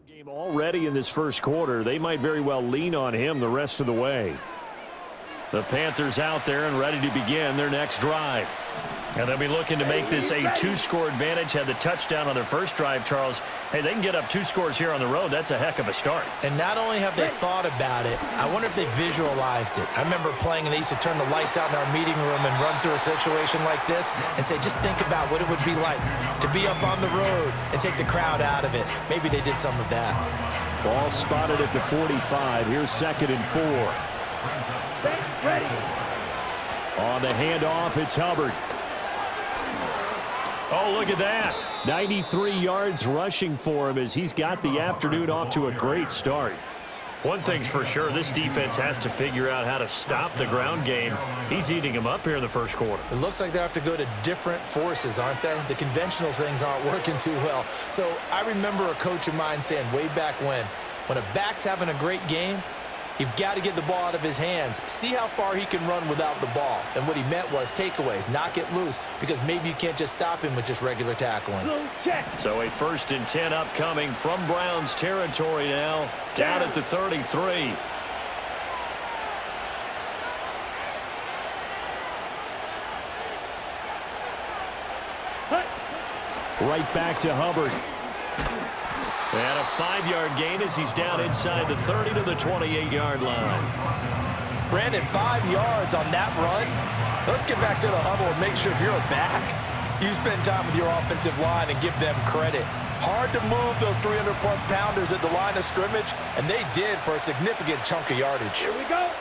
Game already in this first quarter. They might very well lean on him the rest of the way. The Panthers out there and ready to begin their next drive. And they'll be looking to make this a two-score advantage. Had the touchdown on their first drive, Charles. Hey, they can get up 2 scores here on the road. That's a heck of a start. And not only have they thought about it, I wonder if they visualized it. I remember playing and they used to turn the lights out in our meeting room and run through a situation like this and say, just think about what it would be like to be up on the road and take the crowd out of it. Maybe they did some of that. Ball spotted at the 45. Here's 2nd and 4. Ready. On the handoff, it's Hubbard. Oh, look at that. 93 yards rushing for him as he's got the afternoon off to a great start. One thing's for sure, this defense has to figure out how to stop the ground game. He's eating them up here in the first quarter. It looks like they have to go to different forces, aren't they? The conventional things aren't working too well. So I remember a coach of mine saying way back when a back's having a great game, you've got to get the ball out of his hands. See how far he can run without the ball. And what he meant was takeaways, knock it loose, because maybe you can't just stop him with just regular tackling. So a 1st and 10 upcoming from Browns territory now, down at the 33. Right back to Hubbard. And a 5-yard gain as he's down inside the 30 to the 28-yard line. Brandon, 5 yards on that run. Let's get back to the huddle and make sure you're a back. You spend time with your offensive line and give them credit. Hard to move those 300-plus pounders at the line of scrimmage, and they did for a significant chunk of yardage. Here we go.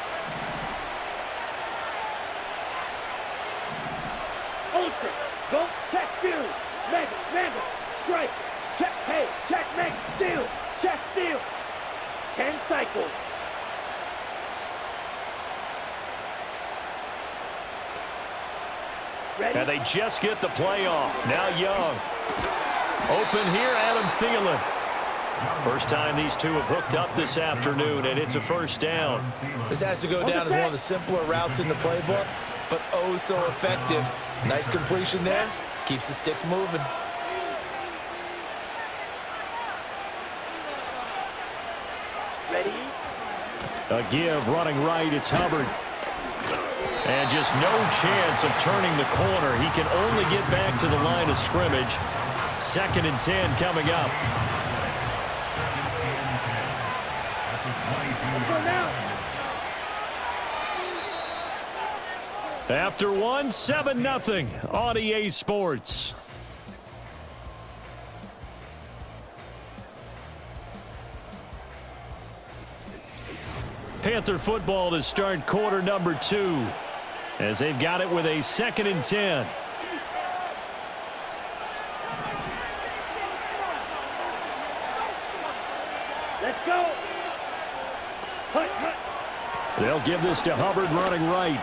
Ultra. Go. Check field. Mega. Strike. Check, hey, check, make, steal, check, steal. 10 cycles. Ready? And they just get the playoff. Now Young. Open here, Adam Thielen. First time these two have hooked up this afternoon, and it's a first down. This has to go down as one of the simpler routes in the playbook, but oh so effective. Nice completion there. Keeps the sticks moving. A give, running right, it's Hubbard. And just no chance of turning the corner. He can only get back to the line of scrimmage. 2nd and 10 coming up. After one, 7-0 on EA Sports. Panther football to start quarter number 2 as they've got it with a 2nd and 10. Let's go. They'll give this to Hubbard running right.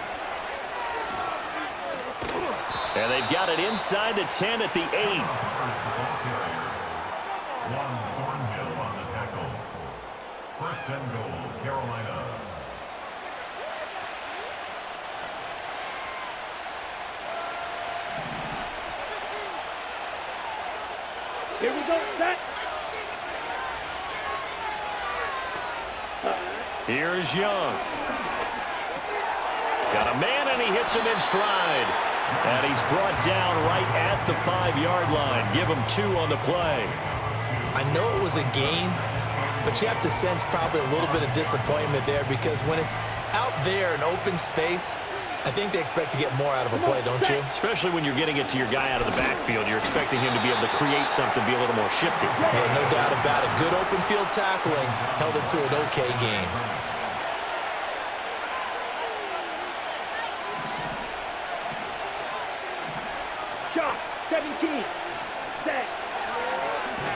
And they've got it inside the 10 at the 8. Here we go, set. Here's Young. Got a man, and he hits him in stride. And he's brought down right at the 5-yard line. Give him 2 on the play. I know it was a gain, but you have to sense probably a little bit of disappointment there because when it's out there in open space, I think they expect to get more out of a play, don't you? Especially when you're getting it to your guy out of the backfield. You're expecting him to be able to create something, be a little more shifty. Hey, no doubt about it. Good open field tackling held it to an okay game. Shot, 17. Set.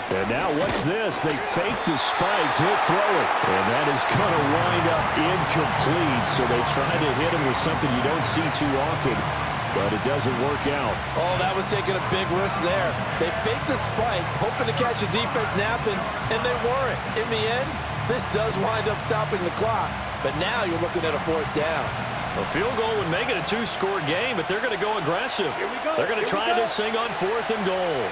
And now what's this? They fake the spike. He'll throw it. And that is going to wind up incomplete. So they try to hit him with something you don't see too often, but it doesn't work out. Oh, that was taking a big risk there. They faked the spike, hoping to catch the defense napping, and they weren't. In the end, this does wind up stopping the clock. But now you're looking at a 4th down. A field goal would make it a 2-score game, but they're going to go aggressive. Here we go. They're going to try this thing on 4th and goal.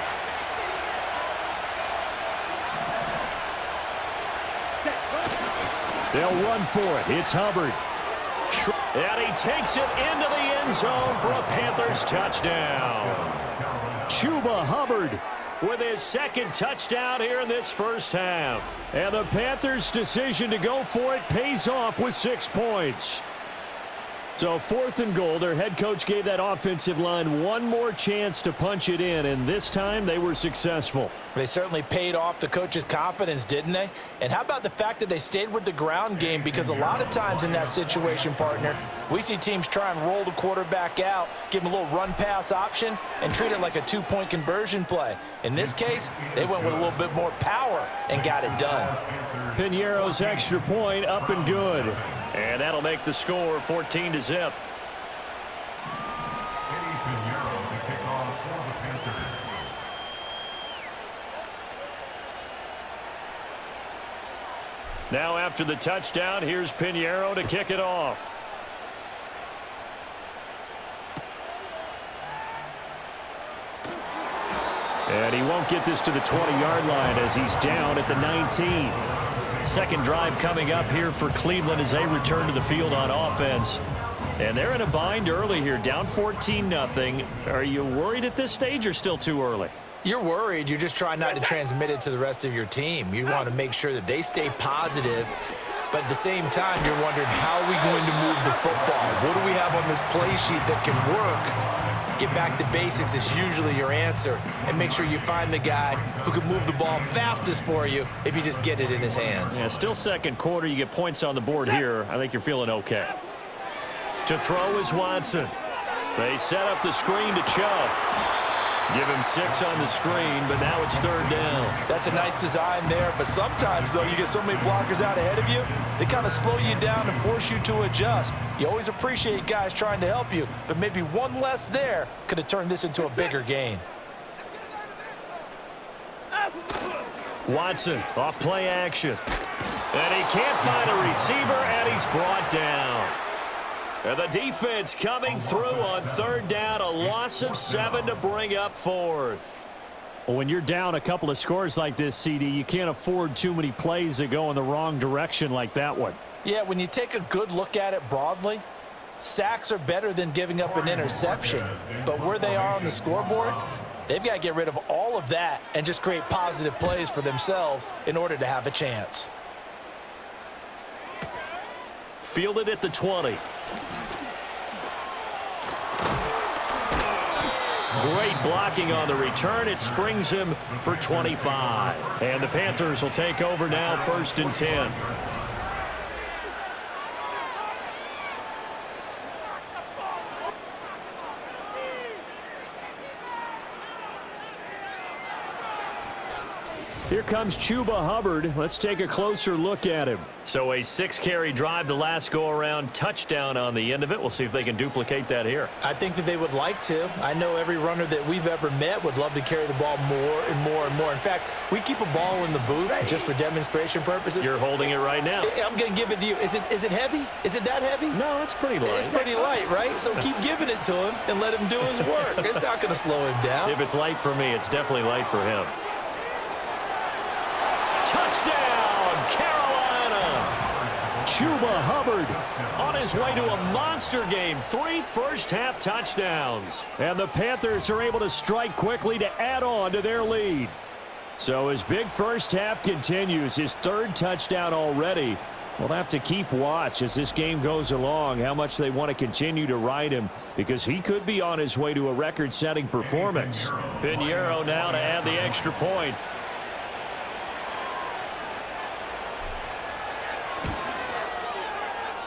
They'll run for it. It's Hubbard. And he takes it into the end zone for a Panthers touchdown. Chuba Hubbard with his second touchdown here in this first half. And the Panthers' decision to go for it pays off with 6 points. So 4th and goal, their head coach gave that offensive line one more chance to punch it in, and this time they were successful. They certainly paid off the coach's confidence, didn't they? And how about the fact that they stayed with the ground game? Because a lot of times in that situation, partner, we see teams try and roll the quarterback out, give him a little run-pass option, and treat it like a 2-point conversion play. In this case, they went with a little bit more power and got it done. Piñeiro's extra point up and good. And that'll make the score 14-0. Now after the touchdown, here's Piñeiro to kick it off. And he won't get this to the 20-yard line as he's down at the 19. Second drive coming up here for Cleveland as they return to the field on offense. And they're in a bind early here, down 14-0. Are you worried at this stage or still too early? You're worried. You're just trying not to transmit it to the rest of your team. You want to make sure that they stay positive. But at the same time, you're wondering, how are we going to move the football? What do we have on this play sheet that can work? Get back to basics is usually your answer. And make sure you find the guy who can move the ball fastest for you if you just get it in his hands. Yeah, still second quarter. You get points on the board here. I think you're feeling okay. To throw is Watson. They set up the screen to Chubb. Give him 6 on the screen, but now it's 3rd down. That's a nice design there, but sometimes, though, you get so many blockers out ahead of you, they kind of slow you down and force you to adjust. You always appreciate guys trying to help you, but maybe one less there could have turned this into a bigger gain. Watson off play action. And he can't find a receiver, and he's brought down. And the defense coming through on 3rd down, a loss of 7 to bring up 4th. Well, when you're down a couple of scores like this, CD, you can't afford too many plays that go in the wrong direction like that one. Yeah, when you take a good look at it broadly, sacks are better than giving up an interception. But where they are on the scoreboard, they've got to get rid of all of that and just create positive plays for themselves in order to have a chance. Fielded at the 20. Great blocking on the return. It springs him for 25. And the Panthers will take over now, 1st and 10. Here comes Chuba Hubbard. Let's take a closer look at him. So a 6-carry drive the last go-around, touchdown on the end of it. We'll see if they can duplicate that here. I think that they would like to. I know every runner that we've ever met would love to carry the ball more and more and more. In fact, we keep a ball in the booth just for demonstration purposes. You're holding it right now. I'm going to give it to you. Is it heavy? Is it that heavy? No, it's pretty light. It's pretty light, right? So keep giving it to him and let him do his work. It's not going to slow him down. If it's light for me, it's definitely light for him. Touchdown, Carolina! Chuba Hubbard on his way to a monster game. 3 first-half touchdowns. And the Panthers are able to strike quickly to add on to their lead. So his big first half continues. His 3rd touchdown already. We'll have to keep watch as this game goes along, how much they want to continue to ride him, because he could be on his way to a record-setting performance. Piñeiro now to add the extra point.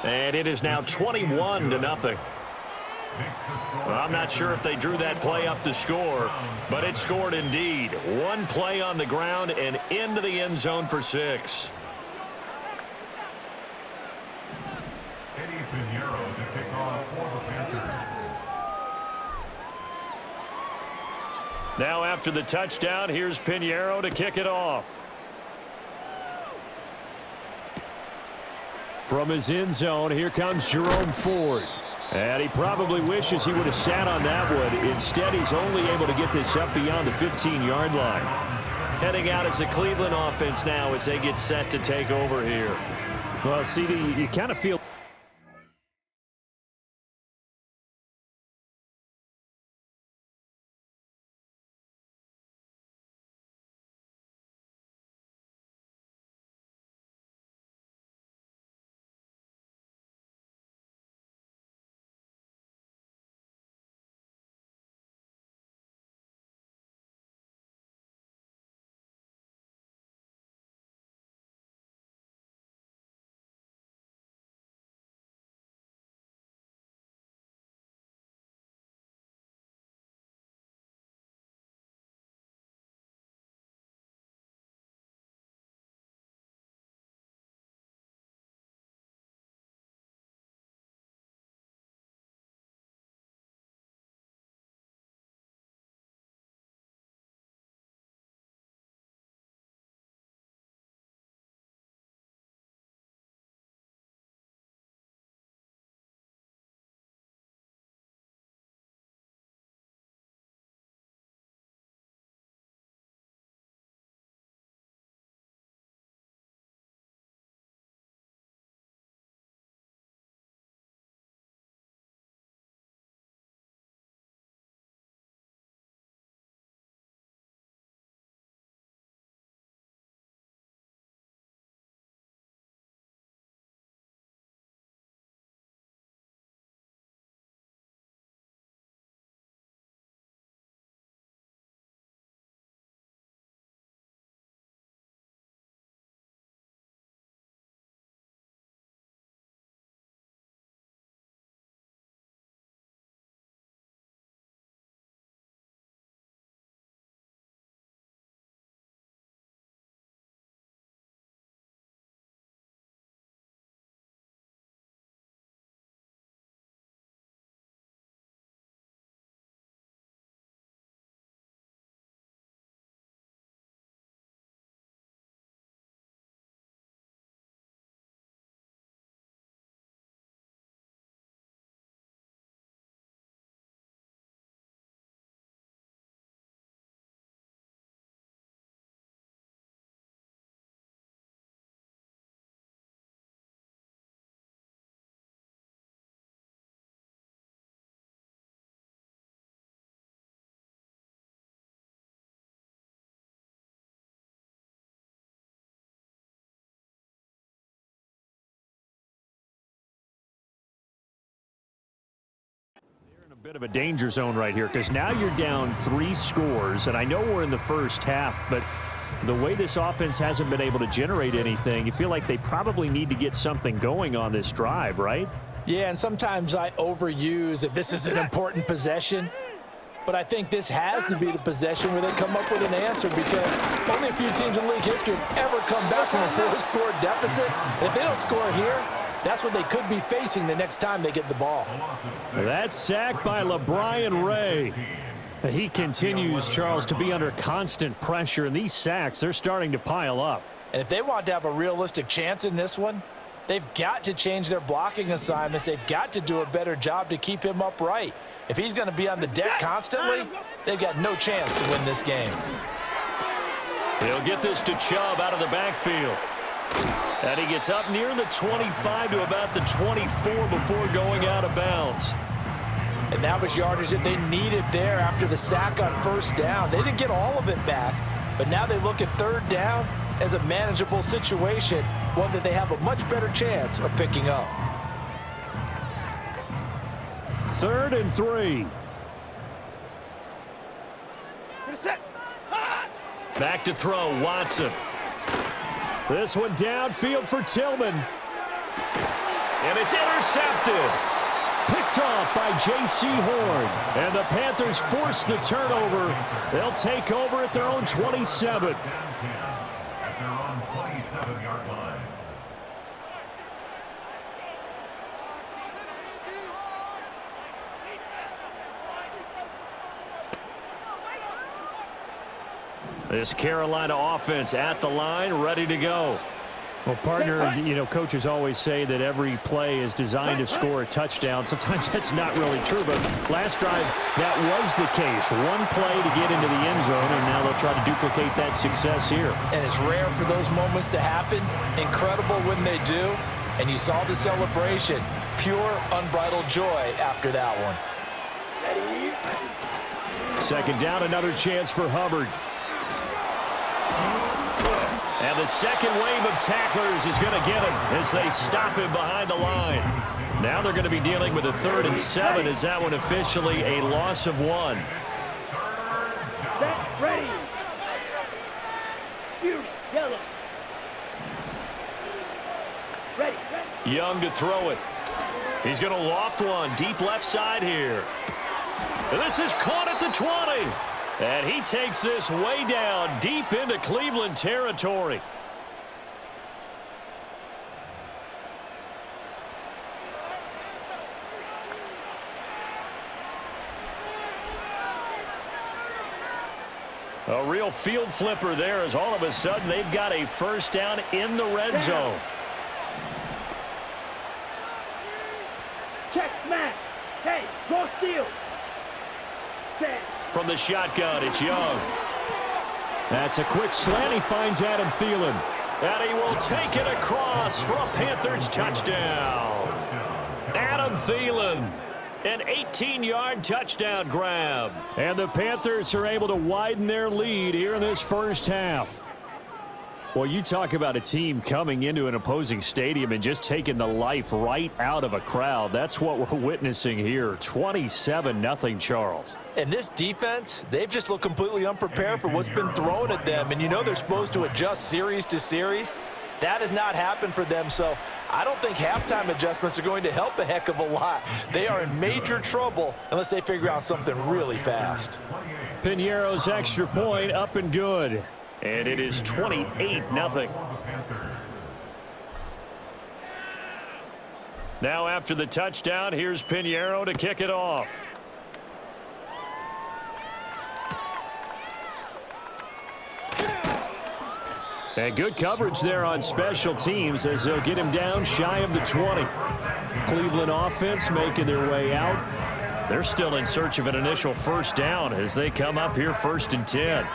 And it is now 21-0. Well, I'm not sure if they drew that play up to score, but it scored indeed. 1 play on the ground and into the end zone for 6. Now after the touchdown, here's Piñeiro to kick it off. From his end zone, here comes Jerome Ford. And he probably wishes he would have sat on that one. Instead, he's only able to get this up beyond the 15-yard line. Heading out as the Cleveland offense now as they get set to take over here. Well, CD, you kind of feel in a bit of a danger zone right here because now you're down 3 scores, and I know we're in the first half, but the way this offense hasn't been able to generate anything, you feel like they probably need to get something going on this drive, right? Yeah, and sometimes I overuse if this is an important possession, but I think this has to be the possession where they come up with an answer because only a few teams in league history have ever come back from a 4-score deficit. And if they don't score here, that's what they could be facing the next time they get the ball. That sack by LeBron Ray. He continues, Charles, to be under constant pressure, and these sacks, they're starting to pile up. And if they want to have a realistic chance in this one, they've got to change their blocking assignments. They've got to do a better job to keep him upright. If he's going to be on the deck constantly, they've got no chance to win this game. He'll get this to Chubb out of the backfield. And he gets up near the 25 to about the 24 before going out of bounds. And that was yardage that they needed there after the sack on first down. They didn't get all of it back, but now they look at third down as a manageable situation, one that they have a much better chance of picking up. 3rd and 3. Back to throw, Watson. This one downfield for Tillman. And it's intercepted. Picked off by J.C. Horn. And the Panthers force the turnover. They'll take over at their own 27. This Carolina offense at the line, ready to go. Well, partner, you know, coaches always say that every play is designed to score a touchdown. Sometimes that's not really true, but last drive, that was the case. One play to get into the end zone, and now they'll try to duplicate that success here. And it's rare for those moments to happen. Incredible when they do. And you saw the celebration. Pure, unbridled joy after that one. Second down, another chance for Hubbard. And the second wave of tacklers is going to get him as they stop him behind the line. Now they're going to be dealing with a 3rd and 7 as that one officially a loss of 1. Set, ready. Fury, yellow. Ready. Young to throw it. He's going to loft one deep left side here. And this is caught at the 20. And he takes this way down deep into Cleveland territory. A real field flipper there as all of a sudden they've got a first down in the red zone. Check, smash. Hey, go steal. Set. From the shotgun, it's Young. That's a quick slant. He finds Adam Thielen. And he will take it across for a Panthers touchdown. Adam Thielen, an 18-yard touchdown grab. And the Panthers are able to widen their lead here in this first half. Well, you talk about a team coming into an opposing stadium and just taking the life right out of a crowd. That's what we're witnessing here. 27-0, Charles. And this defense, they've just looked completely unprepared for what's been thrown at them. And you know they're supposed to adjust series to series. That has not happened for them. So I don't think halftime adjustments are going to help a heck of a lot. They are in major trouble unless they figure out something really fast. Piñeiro's extra point up and good. And it is 28-0. Now after the touchdown, here's Piñeiro to kick it off. And good coverage there on special teams as they'll get him down shy of the 20. Cleveland offense making their way out. They're still in search of an initial first down as they come up here 1st and 10.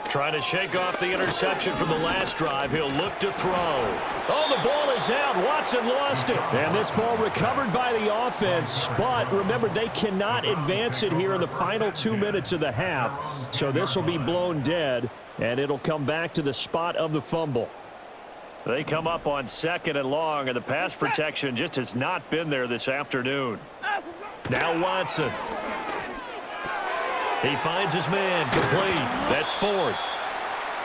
Trying to shake off the interception from the last drive. He'll look to throw. Oh, the ball is out. Watson lost it. And this ball recovered by the offense. But remember, they cannot advance it here in the final 2 minutes of the half. So this will be blown dead, and it'll come back to the spot of the fumble. They come up on 2nd and long, and the pass protection just has not been there this afternoon. Now Watson. He finds his man complete. That's Ford.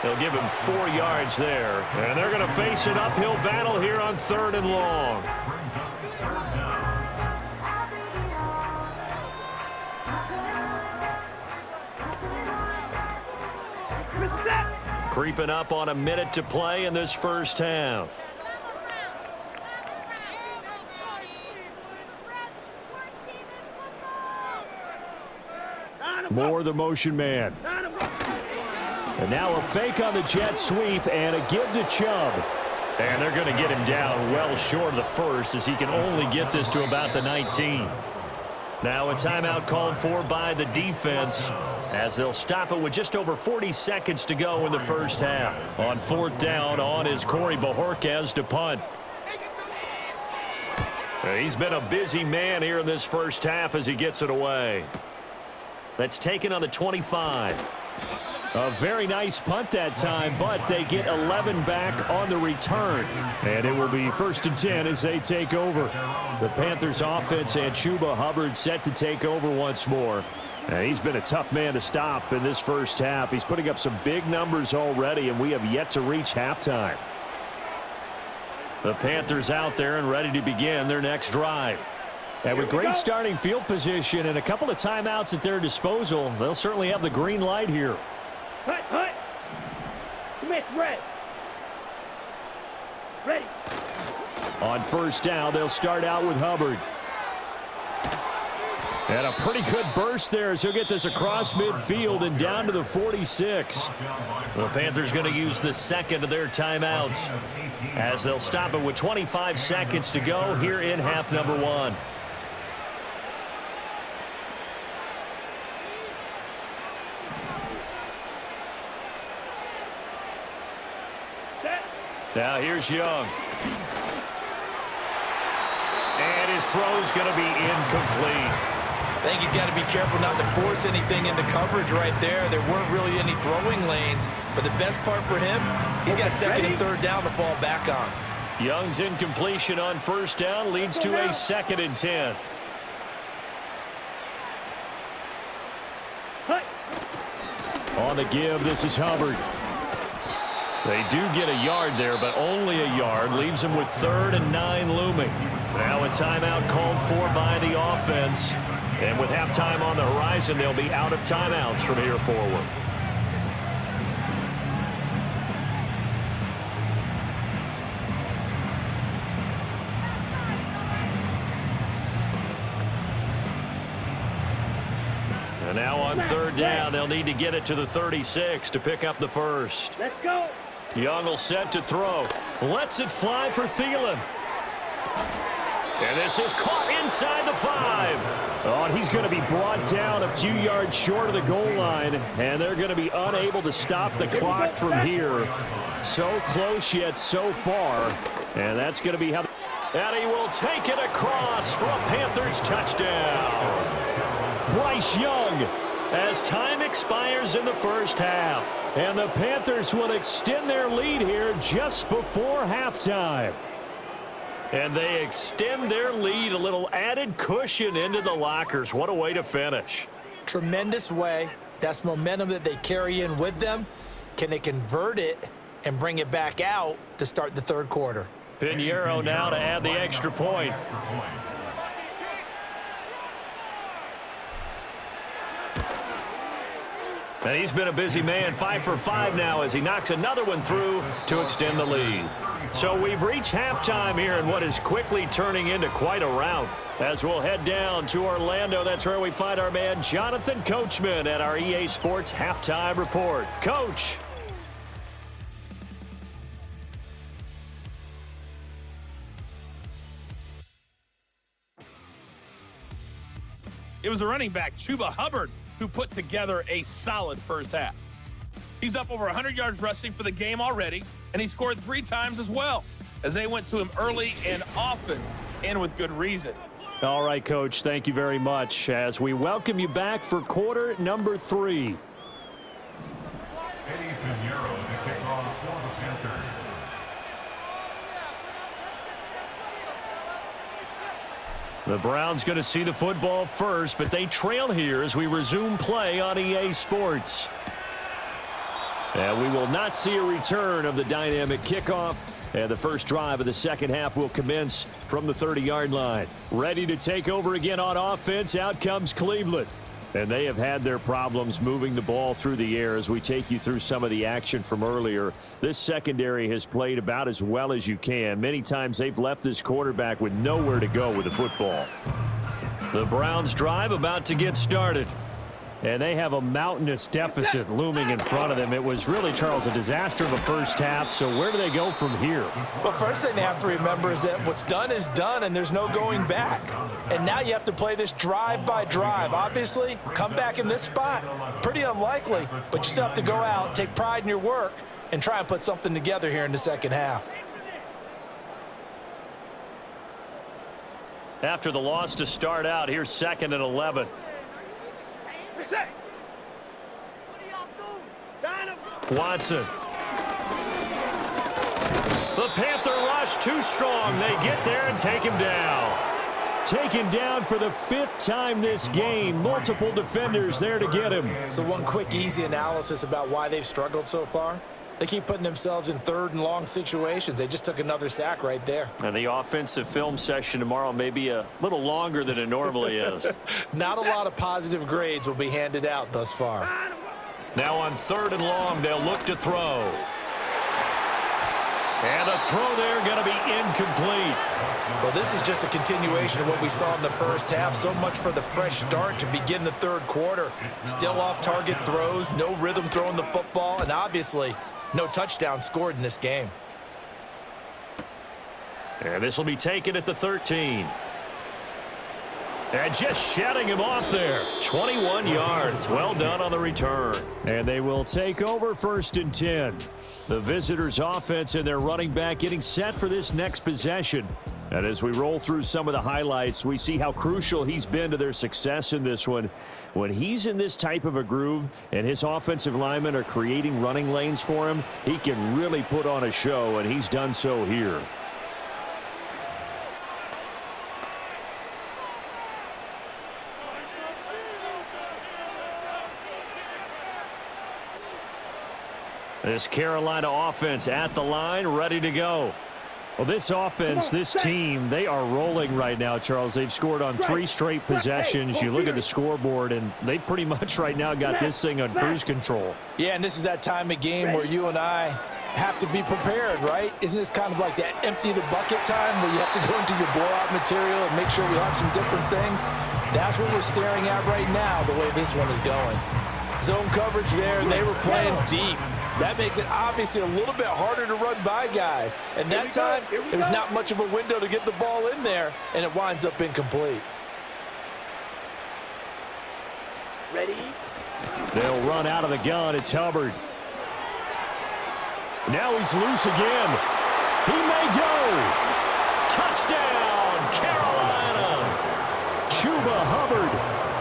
They'll give him 4 yards there. And they're going to face an uphill battle here on 3rd and long. Creeping up on a minute to play in this first half. Moore, the motion man. And now a fake on the jet sweep and a give to Chubb. And they're going to get him down well short of the first as he can only get this to about the 19. Now a timeout called for by the defense as they'll stop it with just over 40 seconds to go in the first half. On 4th down, on is Corey Bojorquez to punt. He's been a busy man here in this first half as he gets it away. That's taken on the 25. A very nice punt that time, but they get 11 back on the return. And it will be 1st and 10 as they take over. The Panthers offense and Chuba Hubbard set to take over once more. And he's been a tough man to stop in this first half. He's putting up some big numbers already, and we have yet to reach halftime. The Panthers out there and ready to begin their next drive. And with great starting field position and a couple of timeouts at their disposal, they'll certainly have the green light here. Hut, hut. Smith, red. Ready. On 1st down, they'll start out with Hubbard. And a pretty good burst there as he'll get this across midfield and down to the 46. The Panthers going to use the second of their timeouts as they'll stop it with 25 seconds to go here in half number 1. Now here's Young. And his throw's going to be incomplete. I think he's got to be careful not to force anything into coverage right there. There weren't really any throwing lanes, but the best part for him, he's got second and third down to fall back on. Young's incompletion on first down leads to a 2nd and 10. On the give, this is Hubbard. They do get a yard there, but only a yard. Leaves them with 3rd and 9 looming. Now a timeout called for by the offense. And with halftime on the horizon, they'll be out of timeouts from here forward. And now on 3rd down, they'll need to get it to the 36 to pick up the first. Let's go. Young will set to throw. Lets it fly for Thielen. And this is caught inside the 5. Oh, and he's going to be brought down a few yards short of the goal line, and they're going to be unable to stop the clock from here. So close yet so far, and that's going to be how. And he will take it across for a Panthers touchdown. Bryce Young, as time expires in the first half, and the Panthers will extend their lead here just before halftime. And they extend their lead, a little added cushion into the lockers. What a way to finish. Tremendous way. That's momentum that they carry in with them. Can they convert it and bring it back out to start the third quarter? Pinheiro now to add the extra point. And he's been a busy man, 5 for 5 now as he knocks another one through to extend the lead. So we've reached halftime here in what is quickly turning into quite a rout. As we'll head down to Orlando, that's where we find our man Jonathan Coachman at our EA Sports Halftime Report. Coach. It was the running back, Chuba Hubbard, who put together a solid first half. He's up over 100 yards rushing for the game already, and he scored 3 times as well, as they went to him early and often, and with good reason. All right, Coach, thank you very much as we welcome you back for quarter number 3. Eddie Pinheiro to kick off for the Panthers. The Browns going to see the football first, but they trail here as we resume play on EA Sports. And we will not see a return of the dynamic kickoff. And the first drive of the second half will commence from the 30-yard line. Ready to take over again on offense, out comes Cleveland. And they have had their problems moving the ball through the air as we take you through some of the action from earlier. This secondary has played about as well as you can. Many times they've left this quarterback with nowhere to go with the football. The Browns drive about to get started. And they have a mountainous deficit looming in front of them. It was really, Charles, a disaster of a first half. So where do they go from here? Well, first thing they have to remember is that what's done is done, and there's no going back. And now you have to play this drive by drive. Obviously, come back in this spot, pretty unlikely. But you still have to go out, take pride in your work, and try and put something together here in the second half. After the loss to start out, here's 2nd and 11. Watson. The Panther rush too strong. They get there and take him down. Taken down for the 5th time this game. Multiple defenders there to get him. So one quick, easy analysis about why they've struggled so far. They keep putting themselves in 3rd and long situations. They just took another sack right there. And the offensive film session tomorrow may be a little longer than it normally is. Not a lot of positive grades will be handed out thus far. Now on 3rd and long, they'll look to throw. And the throw there going to be incomplete. Well, this is just a continuation of what we saw in the first half. So much for the fresh start to begin the third quarter. Still off-target throws, no rhythm throwing the football, and obviously no touchdown scored in this game. And this will be taken at the 13. And just shutting him off there. 21 yards. Well done on the return. And they will take over 1st and 10. The visitors' offense and their running back getting set for this next possession. And as we roll through some of the highlights, we see how crucial he's been to their success in this one. When he's in this type of a groove and his offensive linemen are creating running lanes for him, he can really put on a show, and he's done so here. This Carolina offense at the line, ready to go. Well, this offense, this team, they are rolling right now, Charles. They've scored on 3 straight possessions. You look at the scoreboard, and they pretty much right now got this thing on cruise control. Yeah, and this is that time of game where you and I have to be prepared, right? Isn't this kind of like that empty the bucket time where you have to go into your blowout material and make sure we have some different things? That's what we're staring at right now, the way this one is going. Zone coverage there, and they were playing deep. That makes it obviously a little bit harder to run by guys. And that time, there's not much of a window to get the ball in there, and it winds up incomplete. Ready? They'll run out of the gun. It's Hubbard. Now he's loose again. He may go. Touchdown, Carolina. Chuba Hubbard.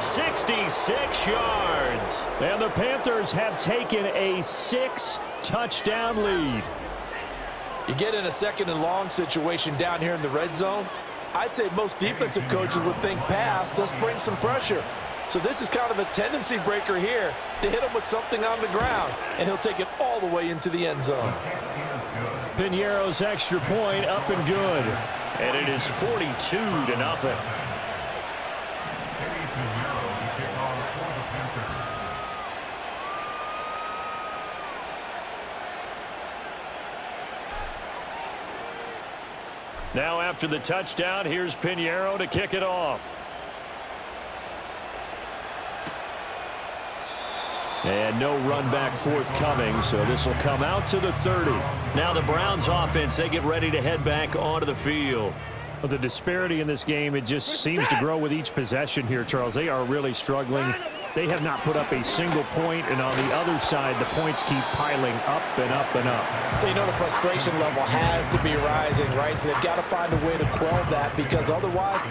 66 yards. And the Panthers have taken a 6-touchdown lead. You get in a 2nd and long situation down here in the red zone. I'd say most defensive coaches would think pass. Let's bring some pressure. So this is kind of a tendency breaker here to hit him with something on the ground, and he'll take it all the way into the end zone. Piñeiro's extra point up and good. And it is 42-0. Now after the touchdown, here's Piñeiro to kick it off. And no run back forthcoming, so this will come out to the 30. Now the Browns offense, they get ready to head back onto the field. Well, the disparity in this game, it just seems to grow with each possession here, Charles. They are really struggling. They have not put up a single point, and on the other side, the points keep piling up and up and up. So you know the frustration level has to be rising, right? So they've got to find a way to quell that, because otherwise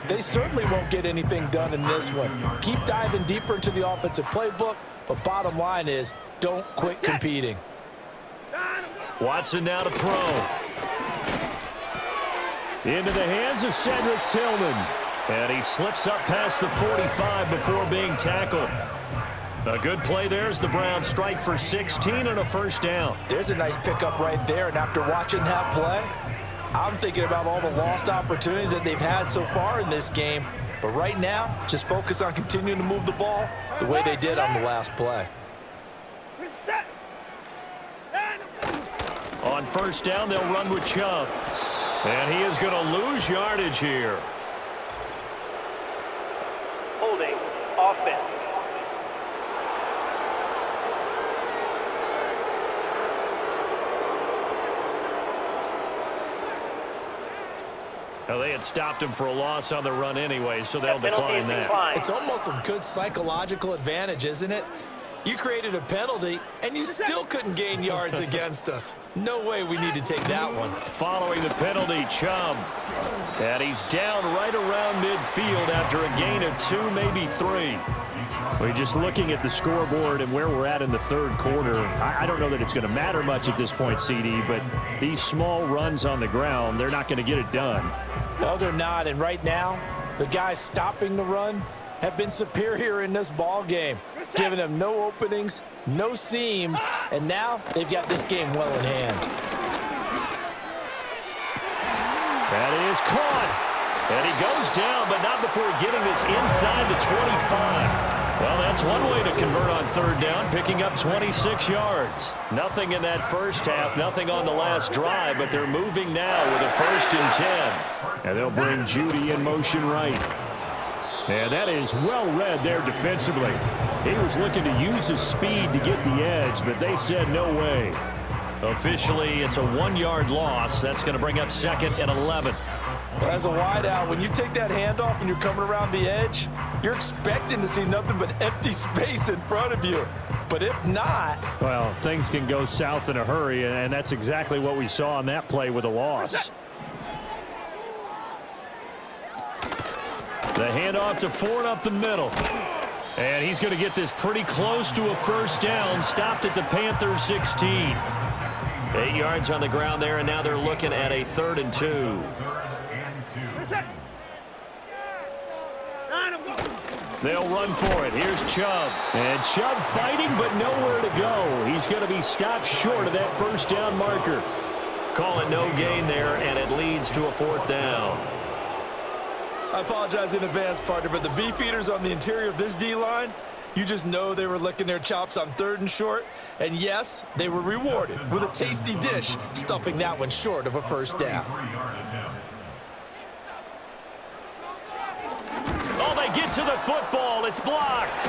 they certainly won't get anything done in this one. Keep diving deeper into the offensive playbook, but bottom line is don't quit competing. Watson now to throw. Into the hands of Cedric Tillman. And he slips up past the 45 before being tackled. A good play there as the Browns strike for 16 and a first down. There's a nice pickup right there, and after watching that play, I'm thinking about all the lost opportunities that they've had so far in this game. But right now, just focus on continuing to move the ball the way they did on the last play. On first down, they'll run with Chubb. And he is going to lose yardage here. Holding offense. Now, they had stopped him for a loss on the run anyway, so they'll decline that. It's almost a good psychological advantage, isn't it? You created a penalty, and you still couldn't gain yards against us. No way we need to take that one. Following the penalty, Chubb. And he's down right around midfield after a gain of 2, maybe 3. We're just looking at the scoreboard and where we're at in the third quarter. I don't know that it's going to matter much at this point, CD, but these small runs on the ground, they're not going to get it done. No, they're not, and right now, the guys stopping the run have been superior in this ball game, giving them no openings, no seams, and now they've got this game well in hand. That is caught. And he goes down, but not before getting this inside the 25. Well, that's one way to convert on third down, picking up 26 yards. Nothing in that first half, nothing on the last drive, but they're moving now with a 1st and 10. And they'll bring Judy in motion right. And that is well read there defensively. He was looking to use his speed to get the edge, but they said no way. Officially, it's a 1-yard loss. That's going to bring up 2nd and 11. Well, as a wideout, when you take that handoff and you're coming around the edge, you're expecting to see nothing but empty space in front of you. But if not... Well, things can go south in a hurry, and that's exactly what we saw on that play with a loss. The handoff to Ford up the middle. And he's going to get this pretty close to a 1st down. Stopped at the Panthers 16. 8 yards on the ground there, and now they're looking at a 3rd and 2. They'll run for it. Here's Chubb. And Chubb fighting, but nowhere to go. He's going to be stopped short of that 1st down marker. Call it no gain there, and it leads to a 4th down. I apologize in advance, partner, but the beefeaters on the interior of this D-line, you just know they were licking their chops on 3rd and short. And yes, they were rewarded with a tasty dish, stuffing that one short of a 1st down. Oh, they get to the football. It's blocked.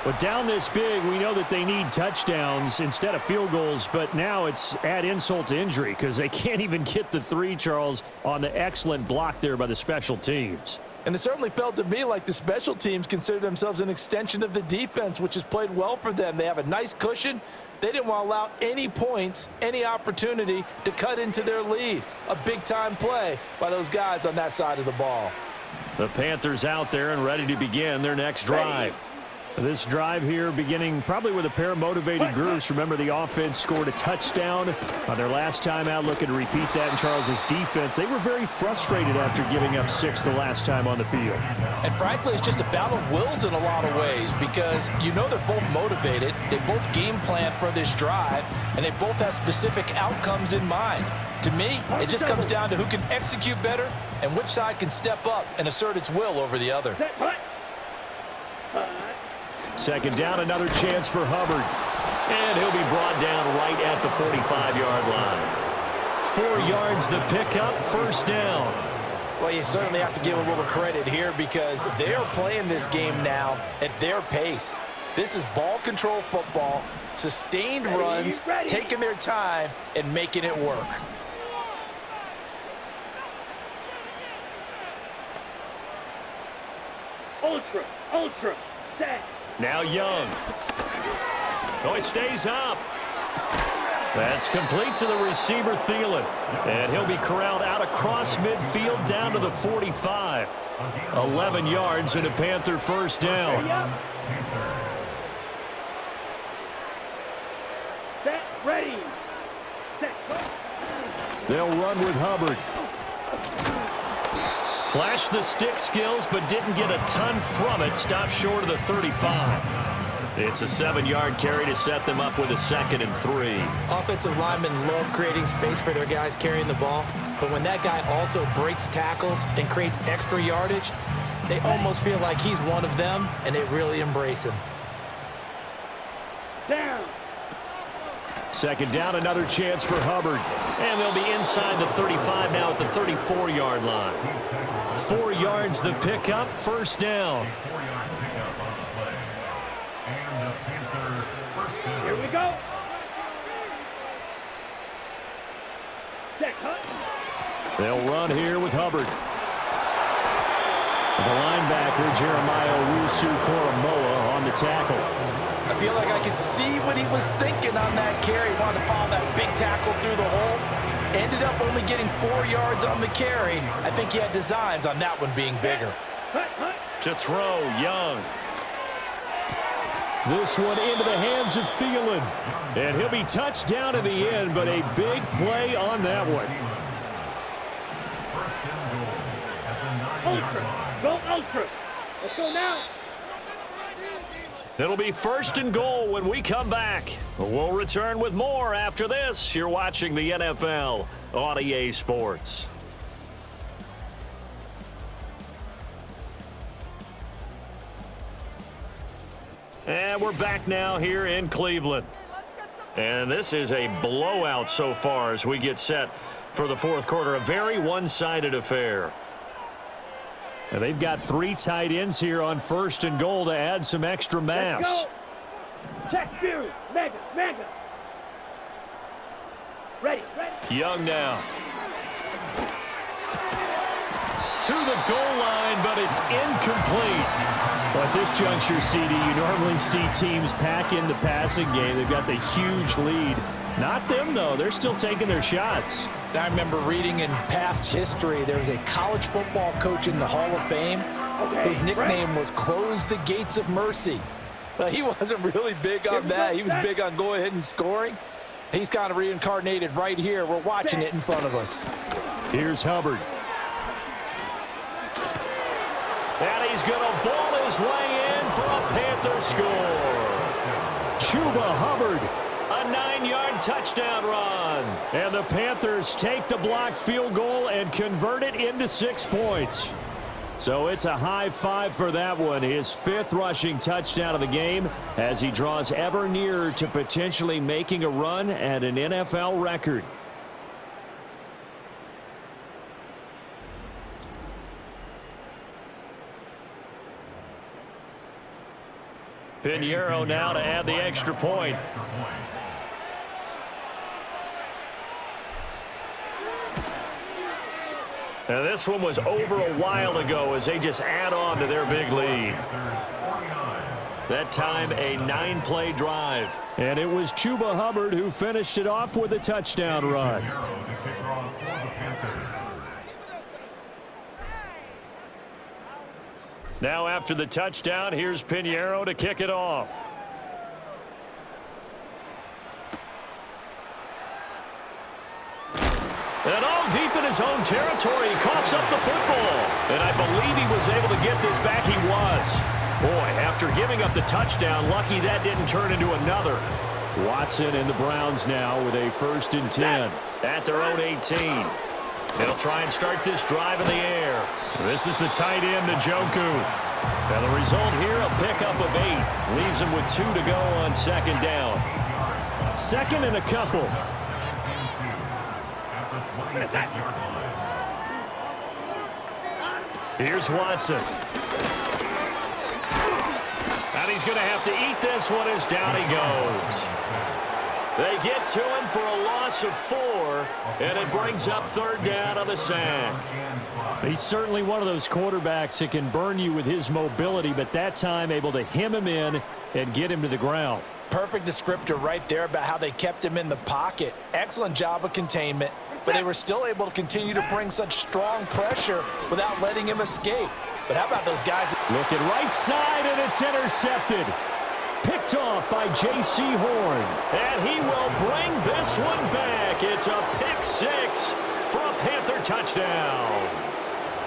But down this big, we know that they need touchdowns instead of field goals, but now it's add insult to injury because they can't even get the 3, Charles, on the excellent block there by the special teams. And it certainly felt to me like the special teams consider themselves an extension of the defense, which has played well for them. They have a nice cushion. They didn't want to allow any points, any opportunity to cut into their lead. A big-time play by those guys on that side of the ball. The Panthers out there and ready to begin their next drive. This drive here beginning probably with a pair of motivated groups. Remember, the offense scored a touchdown on their last time out. Looking to repeat that in Charles's defense. They were very frustrated after giving up 6 the last time on the field. And frankly, it's just a battle of wills in a lot of ways because you know they're both motivated. They both game plan for this drive, and they both have specific outcomes in mind. To me, it just comes down to who can execute better and which side can step up and assert its will over the other. 2nd down, another chance for Hubbard. And he'll be brought down right at the 45-yard line. 4 yards the pickup, 1st down. Well, you certainly have to give a little credit here because they are playing this game now at their pace. This is ball control football, sustained runs, taking their time, and making it work. Ultra, set. Now Young. Oh, he stays up. That's complete to the receiver, Thielen. And he'll be corralled out across midfield down to the 45. 11 yards and a Panther 1st down. Set, ready. Set, go. They'll run with Hubbard. Flashed the stick skills, but didn't get a ton from it. Stopped short of the 35. It's a 7-yard carry to set them up with a 2nd and 3. Offensive linemen love creating space for their guys carrying the ball, but when that guy also breaks tackles and creates extra yardage, they almost feel like he's one of them, and they really embrace him. Down. 2nd down, another chance for Hubbard. And they'll be inside the 35 now at the 34-yard line. 4 yards the pickup, 1st down. Here we go. Set, cut. They'll run here with Hubbard. The linebacker, Jeremiah Owusu-Koramoah, on the tackle. I feel like I could see what he was thinking on that carry. Wanted to follow that big tackle through the hole. Ended up only getting 4 yards on the carry. I think he had designs on that one being bigger. To throw, Young. This one into the hands of Thielen. And he'll be touched down in the end, but a big play on that one. Ultra. Go ultra. Let's go now. It'll be 1st and goal when we come back. We'll return with more after this. You're watching the NFL on EA Sports. And we're back now here in Cleveland. And this is a blowout so far as we get set for the fourth quarter. A very one-sided affair. And they've got 3 tight ends here on 1st and goal to add some extra mass. Check Fury. Mega. Ready. Young now. To the goal line, but it's incomplete. Well, at this juncture, CD, you normally see teams pack in the passing game. They've got the huge lead. Not them, though. They're still taking their shots. I remember reading in past history, there was a college football coach in the Hall of Fame whose nickname was Close the Gates of Mercy. Well, he wasn't really big on that. He was big on going ahead and scoring. He's kind of reincarnated right here. We're watching it in front of us. Here's Hubbard. And he's going to ball his way in for a Panther score. Chuba Hubbard, a 9-yard touchdown run. And the Panthers take the blocked field goal and convert it into 6 points. So it's a high 5 for that one. His 5th rushing touchdown of the game as he draws ever nearer to potentially making a run at an NFL record. Pinheiro now to add the extra point. Now this one was over a while ago as they just add on to their big lead. That time a 9-play drive. And it was Chuba Hubbard who finished it off with a touchdown run. Now after the touchdown, here's Pinheiro to kick it off. And all deep in his own territory, he coughs up the football. And I believe he was able to get this back. He was. Boy, after giving up the touchdown, lucky that didn't turn into another. Watson and the Browns now with a 1st and 10 at their own 18. They'll try and start this drive in the air. This is the tight end, Njoku. And the result here, a pickup of 8. Leaves him with 2 to go on 2nd down. 2nd and a couple. Here's Watson. And he's going to have to eat this one as down he goes. They get to him for a loss of 4, and it brings up 3rd down on the sack. He's certainly one of those quarterbacks that can burn you with his mobility, but that time able to hem him in and get him to the ground. Perfect descriptor right there about how they kept him in the pocket. Excellent job of containment, but they were still able to continue to bring such strong pressure without letting him escape. But how about those guys? Looking right side, and it's intercepted. Picked off by J.C. Horn. And he will bring this one back. It's a pick 6 for a Panther touchdown.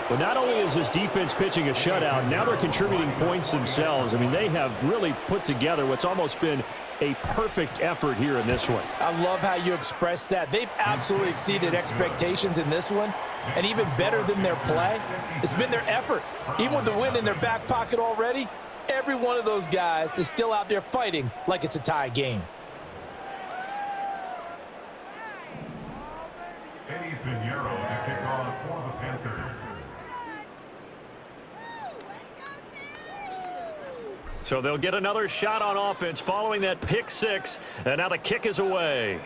But not only is his defense pitching a shutout, now they're contributing points themselves. I mean, they have really put together what's almost been a perfect effort here in this one. I love how you express that. They've absolutely exceeded expectations in this one. And even better than their play, it's been their effort. Even with the win in their back pocket already, every one of those guys is still out there fighting like it's a tie game. Eddie Pinheiro to kick off for the Panthers. So they'll get another shot on offense following that pick 6, and now the kick is away.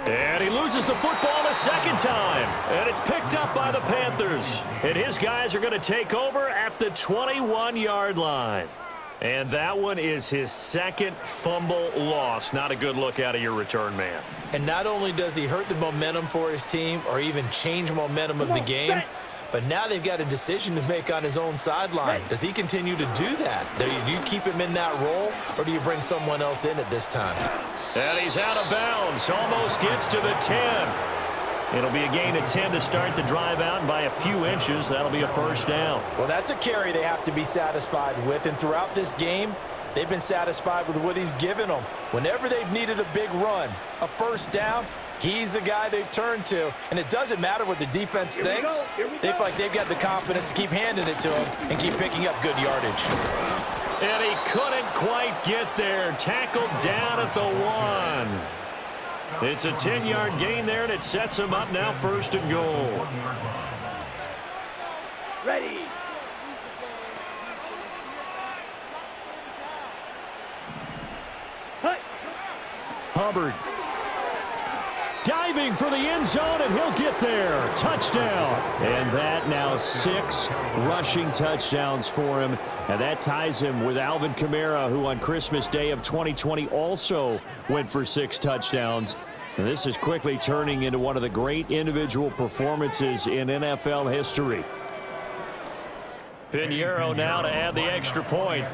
And he loses the football the 2nd time, and it's picked up by the Panthers. And his guys are going to take over at the 21-yard line. And that one is his 2nd fumble loss. Not a good look out of your return man. And not only does he hurt the momentum for his team or even change momentum of the game, but now they've got a decision to make on his own sideline. Does he continue to do that? Do you keep him in that role, or do you bring someone else in at this time? And he's out of bounds. Almost gets to the 10. It'll be a gain of 10 to start the drive out, and by a few inches, that'll be a 1st down. Well, that's a carry they have to be satisfied with, and throughout this game, they've been satisfied with what he's given them. Whenever they've needed a big run, a 1st down, He's the guy they've turned to, and it doesn't matter what the defense thinks. They feel like they've got the confidence to keep handing it to him and keep picking up good yardage. And he couldn't quite get there. Tackled down at the 1. It's a 10-yard gain there, and it sets him up now 1st and goal. Ready. Hut. Hubbard diving for the end zone, and he'll get there. Touchdown. And that now 6 rushing touchdowns for him. And that ties him with Alvin Kamara, who on Christmas Day of 2020 also went for 6 touchdowns. And this is quickly turning into one of the great individual performances in NFL history. Pinheiro now to add the extra point.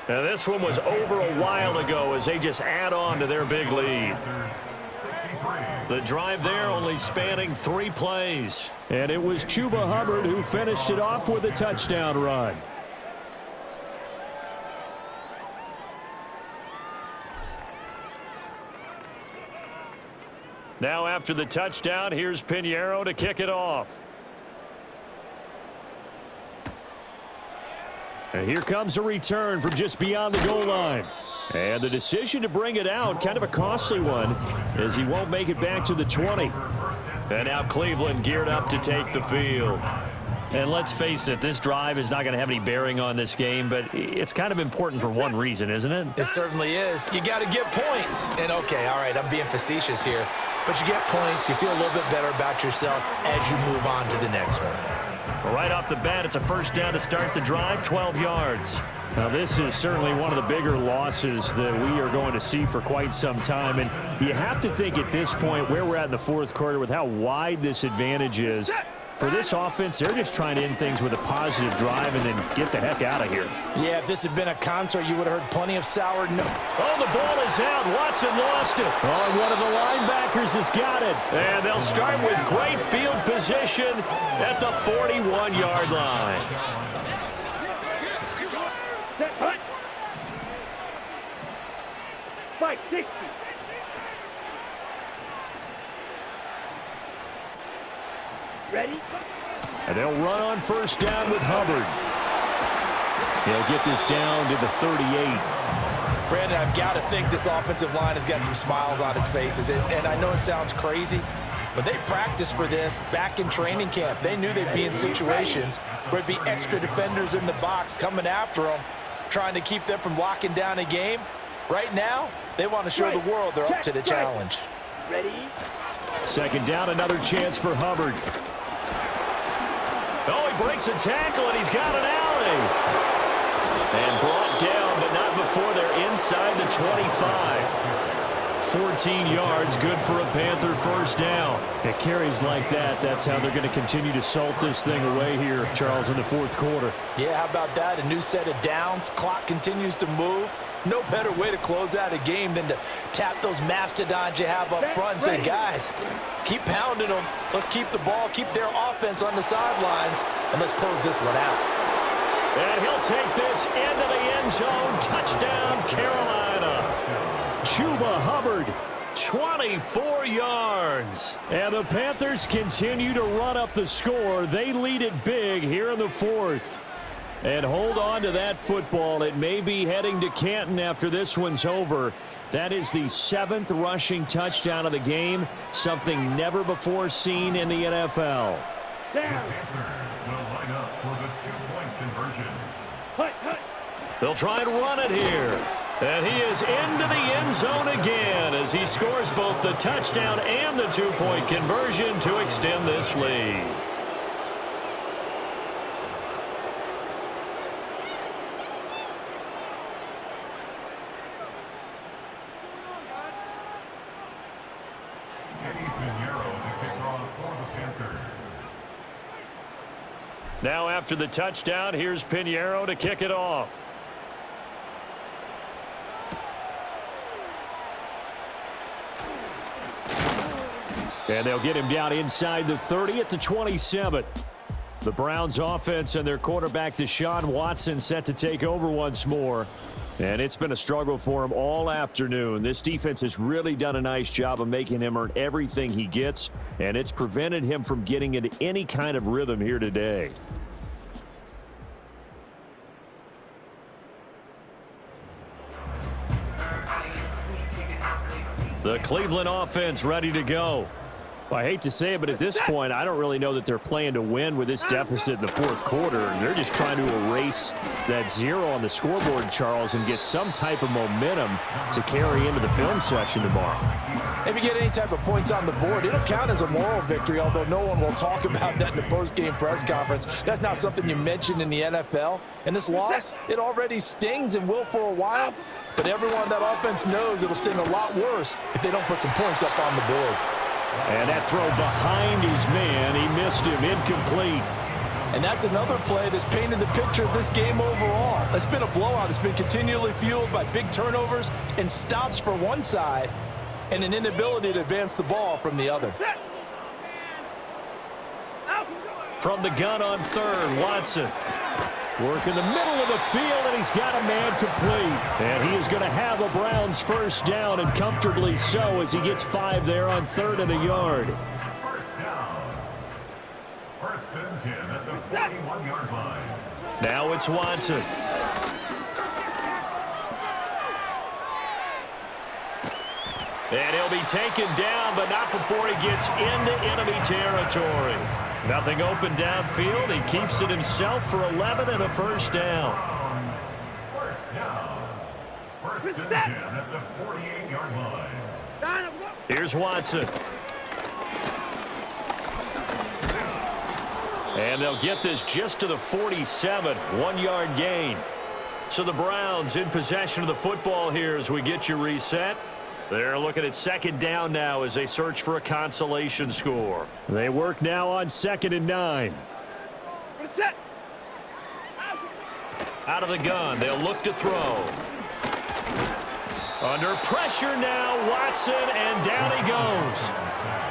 Now this one was over a while ago as they just add on to their big lead. The drive there only spanning 3 plays. And it was Chuba Hubbard who finished it off with a touchdown run. Now after the touchdown, here's Pinheiro to kick it off. And here comes a return from just beyond the goal line. And the decision to bring it out, kind of a costly one, as he won't make it back to the 20. And now Cleveland geared up to take the field. And let's face it, this drive is not going to have any bearing on this game, but it's kind of important for one reason, isn't it? It certainly is. You got to get points. And, okay, all right, I'm being facetious here. But you get points, you feel a little bit better about yourself as you move on to the next one. Right off the bat, it's a 1st down to start the drive, 12 yards. Now, this is certainly one of the bigger losses that we are going to see for quite some time. And you have to think at this point where we're at in the 4th quarter with how wide this advantage is. For this offense, they're just trying to end things with a positive drive and then get the heck out of here. Yeah, if this had been a concert, you would have heard plenty of sour no. Oh, the ball is out. Watson lost it. Oh, and one of the linebackers has got it. And they'll start with great field position at the 41-yard line. Set, hut. 560. Ready? And they'll run on 1st down with Hubbard. He'll get this down to the 38. Brandon, I've got to think this offensive line has got some smiles on its faces. And I know it sounds crazy, but they practiced for this back in training camp. They knew they'd be in situations where it'd be extra defenders in the box coming after them, trying to keep them from locking down a game. Right now, they want to show the world they're up to the challenge. Ready? 2nd down, another chance for Hubbard. Oh, he breaks a tackle, and he's got an alley. And brought down, but not before they're inside the 25. 14 yards, good for a Panther 1st down. It carries like that. That's how they're going to continue to salt this thing away here, Charles, in the 4th quarter. Yeah, how about that? A new set of downs. Clock continues to move. No better way to close out a game than to tap those mastodons you have up front and say, guys, keep pounding them. Let's keep the ball, keep their offense on the sidelines, and let's close this one out. And he'll take this into the end zone. Touchdown, Carolina. Chuba Hubbard, 24 yards. And the Panthers continue to run up the score. They lead it big here in the 4th. And hold on to that football. It may be heading to Canton after this one's over. That is the 7th rushing touchdown of the game, something never before seen in the NFL. Down. They'll try and run it here. And he is into the end zone again as he scores both the touchdown and the 2-point conversion to extend this lead. Now after the touchdown, here's Pinheiro to kick it off. And they'll get him down inside the 30 at the 27. The Browns offense and their quarterback Deshaun Watson set to take over once more. And it's been a struggle for him all afternoon. This defense has really done a nice job of making him earn everything he gets, and it's prevented him from getting into any kind of rhythm here today. The Cleveland offense ready to go. Well, I hate to say it, but at this point, I don't really know that they're playing to win with this deficit in the fourth quarter. They're just trying to erase that 0 on the scoreboard, Charles, and get some type of momentum to carry into the film session tomorrow. If you get any type of points on the board, it'll count as a moral victory, although no one will talk about that in the post-game press conference. That's not something you mention in the NFL. And this loss, it already stings and will for a while, but everyone on that offense knows it'll sting a lot worse if they don't put some points up on the board. And that throw behind his man, he missed him, incomplete. And that's another play that's painted the picture of this game overall. It's been a blowout. It's been continually fueled by big turnovers and stops for one side and an inability to advance the ball from the other. From the gun on third, Watson. Work in the middle of the field, and he's got a man complete. And he is going to have a Browns first down, and comfortably so, as he gets 5 there on 3rd and a yard. First down. 1st and 10 at the 41-yard line. Now it's Watson. And he'll be taken down, but not before he gets into enemy territory. Nothing open downfield. He keeps it himself for 11 and a first down. First down. 1st and 10 at the 48-yard line. Here's Watson. And they'll get this just to the 47, 1-yard gain. So the Browns in possession of the football here as we get you reset. They're looking at 2nd down now as they search for a consolation score. They work now on 2nd and 9. Out of the gun, they'll look to throw. Under pressure now, Watson, and down he goes.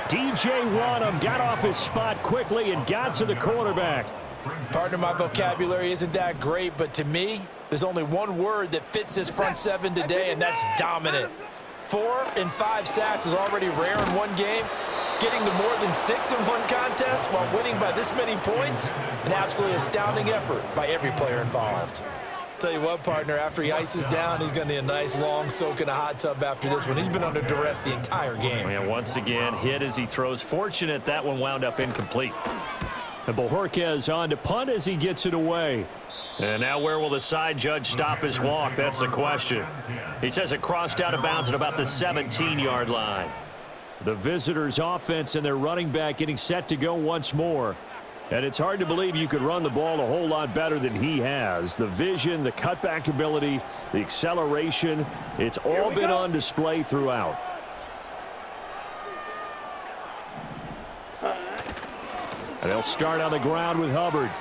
DJ Wonnum got off his spot quickly and got to the quarterback. Partner, my vocabulary isn't that great, but to me, there's only one word that fits this front seven today, and that's dominant. 4 and 5 sacks is already rare in one game. Getting to more than 6 in one contest while winning by this many points, an absolutely astounding effort by every player involved. Tell you what, partner, after he ices down, he's going to need a nice long soak in a hot tub after this one. He's been under duress the entire game. And once again, hit as he throws. Fortunate that one wound up incomplete. And Bojorquez on to punt as he gets it away. And now where will the side judge stop his walk? That's the question. He says it crossed out of bounds at about the 17-yard line. The visitors' offense and their running back getting set to go once more. And it's hard to believe you could run the ball a whole lot better than he has. The vision, the cutback ability, the acceleration, it's all been on display throughout. And they'll start on the ground with Hubbard.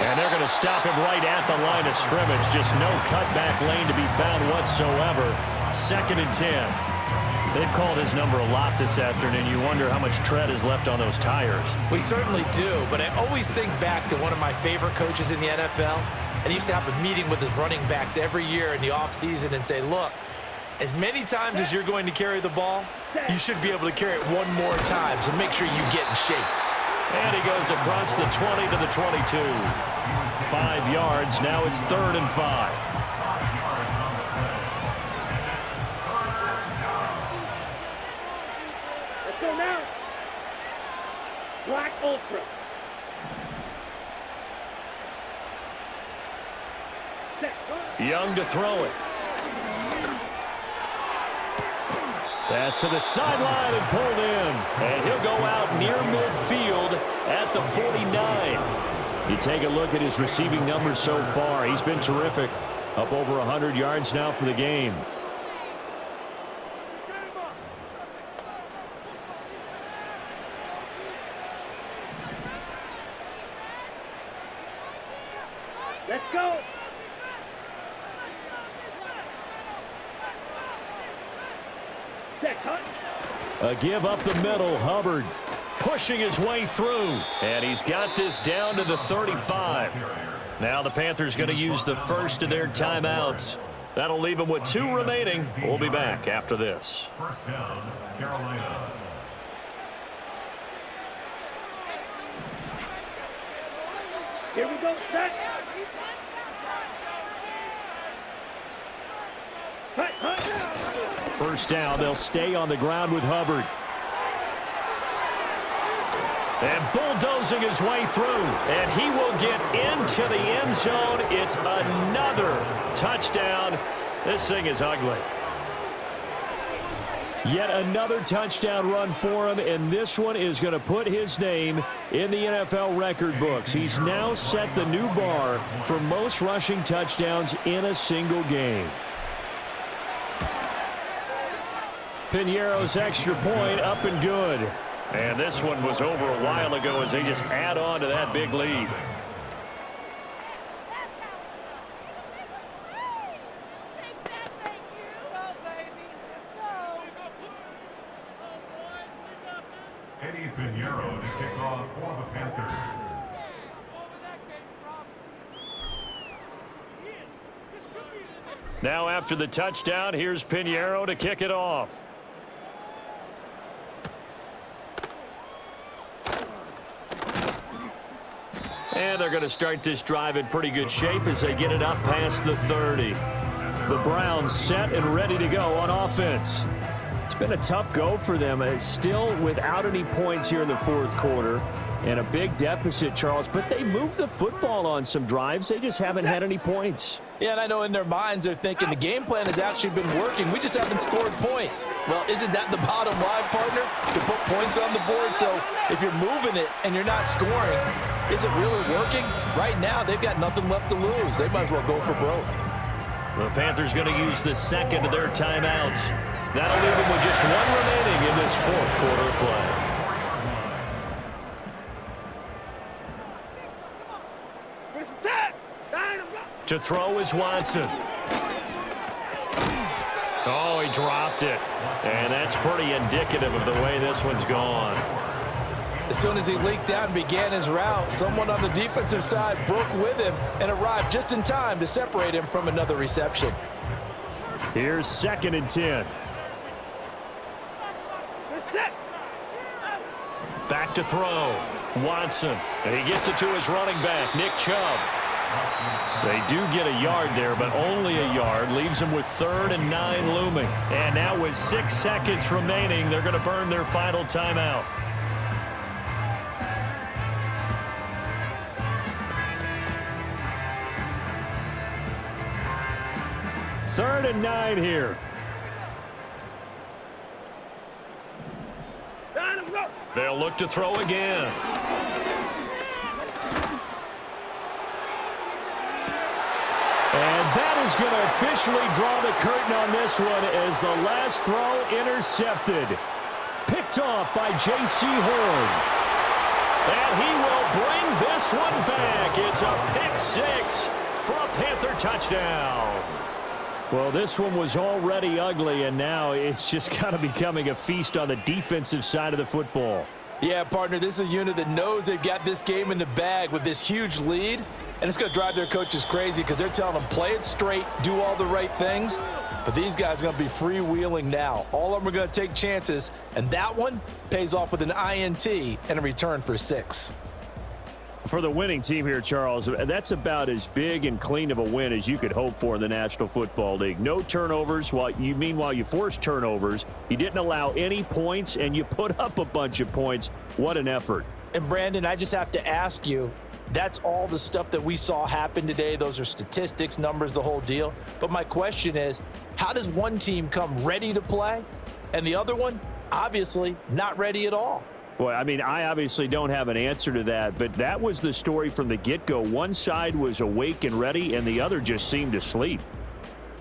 And they're going to stop him right at the line of scrimmage. Just no cutback lane to be found whatsoever. 2nd and 10. They've called his number a lot this afternoon. You wonder how much tread is left on those tires. We certainly do, but I always think back to one of my favorite coaches in the NFL. And he used to have a meeting with his running backs every year in the offseason and say, look, as many times as you're going to carry the ball, you should be able to carry it one more time, so make sure you get in shape. And he goes across the 20 to the 22. 5 yards. Now it's 3rd and 5. Let's go now. Black Ultra. Young to throw it. Pass to the sideline and pulled in. And he'll go out near midfield at the 49. You take a look at his receiving numbers so far. He's been terrific. Up over 100 yards now for the game. Let's go. A give up the middle. Hubbard pushing his way through. And he's got this down to the 35. Now the Panthers going to use the first of their timeouts. That'll leave them with 2 remaining. We'll be back after this. First down, Carolina. Here we go, set. First down, they'll stay on the ground with Hubbard. And bulldozing his way through. And he will get into the end zone. It's another touchdown. This thing is ugly. Yet another touchdown run for him, and this one is going to put his name in the NFL record books. He's now set the new bar for most rushing touchdowns in a single game. Piñeiro's extra point up and good. And this one was over a while ago as they just add on to that big lead. Eddie Piñeiro to kick off for the Panthers. Now after the touchdown, here's Piñeiro to kick it off. And they're going to start this drive in pretty good shape as they get it up past the 30. The Browns set and ready to go on offense. It's been a tough go for them. It's still without any points here in the fourth quarter and a big deficit, Charles. But they moved the football on some drives. They just haven't had any points. Yeah, and I know in their minds they're thinking the game plan has actually been working. We just haven't scored points. Well, isn't that the bottom line, partner? To put points on the board. So if you're moving it and you're not scoring, is it really working? Right now, they've got nothing left to lose. They might as well go for broke. The Panthers going to use the second of their timeouts. That'll leave them with just 1 remaining in this fourth quarter of play. To throw is Watson. Oh, he dropped it. And that's pretty indicative of the way this one's gone. As soon as he leaked out and began his route, someone on the defensive side broke with him and arrived just in time to separate him from another reception. Here's 2nd and 10. Back to throw. Watson. And he gets it to his running back, Nick Chubb. They do get a yard there, but only a yard. Leaves them with 3rd and 9 looming. And now with 6 seconds remaining, they're going to burn their final timeout. Third and 9 here. They'll look to throw again. And that is going to officially draw the curtain on this one as the last throw intercepted. Picked off by J.C. Horn. And he will bring this one back. It's a pick 6 for a Panther touchdown. Well, this one was already ugly, and now it's just kind of becoming a feast on the defensive side of the football. Yeah, partner, this is a unit that knows they've got this game in the bag with this huge lead, and it's going to drive their coaches crazy because they're telling them play it straight, do all the right things. But these guys are going to be freewheeling now. All of them are going to take chances, and that one pays off with an INT and a return for 6. For the winning team here, Charles, that's about as big and clean of a win as you could hope for in the National Football League. No turnovers. Meanwhile, you forced turnovers. You didn't allow any points, and you put up a bunch of points. What an effort. And, Brandon, I just have to ask you, that's all the stuff that we saw happen today. Those are statistics, numbers, the whole deal. But my question is, how does one team come ready to play, and the other one, obviously, not ready at all? Well, I mean, I obviously don't have an answer to that, but that was the story from the get-go. One side was awake and ready, and the other just seemed to sleep.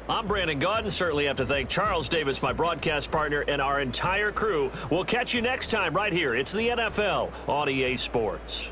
I'm Brandon Gaudin. Certainly have to thank Charles Davis, my broadcast partner, and our entire crew. We'll catch you next time right here. It's the NFL on EA Sports.